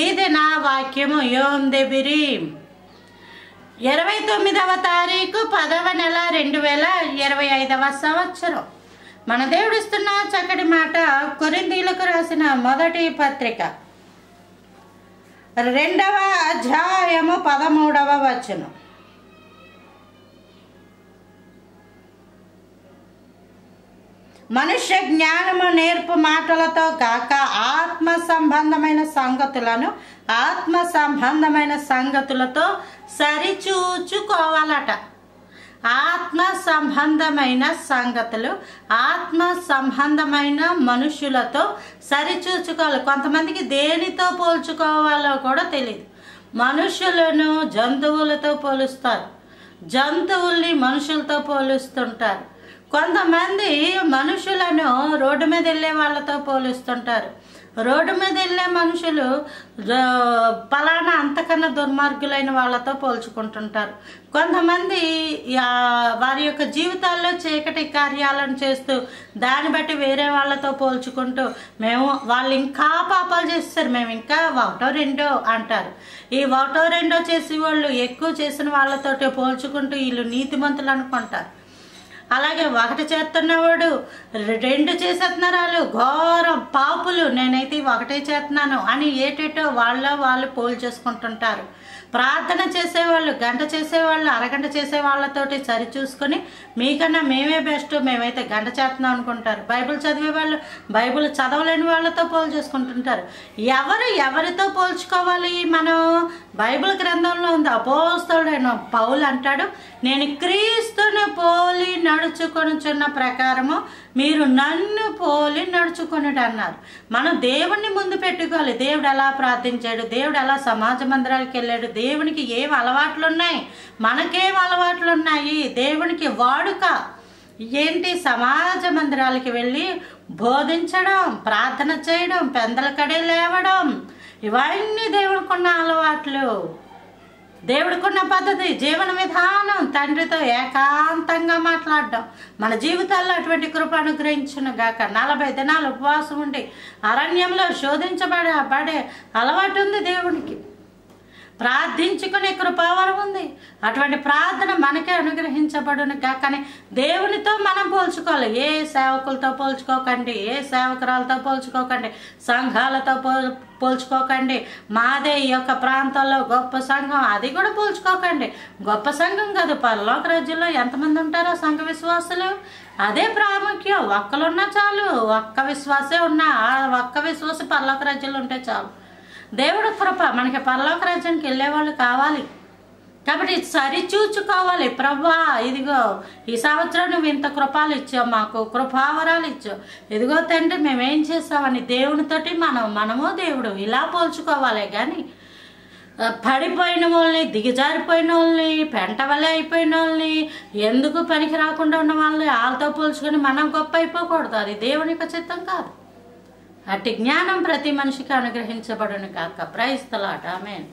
ఇది నా వాక్యము. యోమ్ దెబిరి 29వ తారీఖు 10వ నెల 2025వ సంవత్సరం. మన దేవుడు ఇస్తున్న చక్కటి మాట కొరింథీయులకు రాసిన మొదటి పత్రిక 2వ అధ్యాయము 13వ వచనం. మనుష్య జ్ఞానము నేర్పు మాటలతో కాక ఆత్మ సంబంధమైన సంగతులతో సరిచూచుకోవాలట. ఆత్మ సంబంధమైన సంగతులు, ఆత్మ సంబంధమైన మనుషులతో సరిచూచుకోవాలి. కొంతమందికి దేనితో పోల్చుకోవాలో కూడా తెలియదు. మనుషులను జంతువులతో పోలుస్తారు, జంతువుల్ని మనుషులతో పోలుస్తుంటారు. కొంతమంది మనుషులను రోడ్డు మీద వెళ్ళే వాళ్ళతో పోలుస్తుంటారు. రోడ్డు మీద వెళ్ళే మనుషులు పలానా అంతకన్నా దుర్మార్గులైన వాళ్ళతో పోల్చుకుంటుంటారు. కొంతమంది వారి యొక్క జీవితాల్లో చీకటి కార్యాలను చేస్తూ దాన్ని బట్టి వేరే వాళ్ళతో పోల్చుకుంటూ వాళ్ళు ఇంకా పాపాలు చేస్తారు, మేము ఇంకా ఒకటో రెండో అంటారు. ఈ ఒకటో రెండో చేసి వాళ్ళు ఎక్కువ చేసిన వాళ్ళతోటి పోల్చుకుంటూ వీళ్ళు నీతిమంతులు అనుకుంటారు. అలాగే ఒకటి చేస్తున్నవాడు 2 చేసేస్తున్నారు, ఘోరం పాపులు, నేనైతే ఒకటే చేస్తున్నాను అని ఏటేటో వాళ్ళు పోల్ చేసుకుంటుంటారు. ప్రార్థన చేసేవాళ్ళు, గంట చేసేవాళ్ళు, అరగంట చేసే వాళ్ళతోటి సరి చూసుకొని మీకన్నా మేమే బెస్ట్, మేమైతే గంట చేస్తున్నాం అనుకుంటారు. బైబిల్ చదివే వాళ్ళు బైబిల్ చదవలేని వాళ్ళతో పోల్ చేసుకుంటుంటారు. ఎవరితో పోల్చుకోవాలి? మనం బైబిల్ గ్రంథంలో ఉంది. అపోస్తలుడైన పౌలు అంటాడు, నేను క్రీస్తుని పోలి నడుచుకొనుచున్న ప్రకారము మీరు నన్ను పోలి నడుచుకొనుడు అన్నారు. మనం దేవుణ్ణి ముందు పెట్టుకోవాలి. దేవుడు ఎలా ప్రార్థించాడు, దేవుడు ఎలా సమాజ మందిరాలకు వెళ్ళాడు, దేవునికి ఏం అలవాట్లు ఉన్నాయి, మనకేం అలవాట్లు ఉన్నాయి, దేవునికి వాడుక ఏంటి? సమాజ మందిరాలకి వెళ్ళి బోధించడం, ప్రార్థన చేయడం, పెందల కడే లేవడం, ఇవన్నీ దేవుడికున్న అలవాట్లు, దేవుడికున్న పద్ధతి, జీవన విధానం, తండ్రితో ఏకాంతంగా మాట్లాడడం. మన జీవితాల్లో అటువంటి కృప అనుగ్రహించును గాక. 40 దినాలు ఉపవాసం ఉండి అరణ్యంలో శోధించబడే అలవాటు ఉంది దేవునికి. ప్రార్థించుకునే కృపావరం ఉంది. అటువంటి ప్రార్థన మనకే అనుగ్రహించబడును కానీ దేవునితో మనం పోల్చుకోవాలి. ఏ సేవకులతో పోల్చుకోకండి, ఏ సేవకురాలతో పోల్చుకోకండి, సంఘాలతో పోల్చుకోకండి. మాదే ఈ యొక్క ప్రాంతాల్లో గొప్ప సంఘం, అది కూడా పోల్చుకోకండి. గొప్ప సంఘం కాదు, పరలోక రాజ్యంలో ఎంతమంది ఉంటారో సంఘ విశ్వాసులు, అదే ప్రాముఖ్యం. ఒక్కలున్నా చాలు, ఒక్క విశ్వాసే ఉన్నా ఆ ఒక్క విశ్వాసం పరలోక రాజ్యంలో ఉంటే చాలు. దేవుడు కృప మనకి పరలోక రాజ్యానికి వెళ్ళేవాళ్ళు కావాలి. కాబట్టి సరిచూచుకోవాలి. ప్రభువా, ఇదిగో ఈ సంవత్సరం నువ్వు ఇంత కృపాలు ఇచ్చావు, మాకు కృపావరాలు ఇచ్చావు, ఇదిగో తండ్రి మేమేం చేస్తామని దేవునితోటి మనము దేవుడు ఇలా పోల్చుకోవాలి. కానీ పడిపోయిన వాళ్ళని, దిగజారిపోయిన వాళ్ళని, పెంట వలె అయిపోయిన వాళ్ళని, ఎందుకు పనికి రాకుండా ఉన్న వాళ్ళని వాళ్ళతో పోల్చుకొని మనం గొప్ప అయిపోకూడదు. అది దేవుని యొక్క చిత్తం కాదు. అట్టి జ్ఞానం ప్రతి మనిషికి అనుగ్రహించబడును కాక. Praise the Lord. ఆమేన్.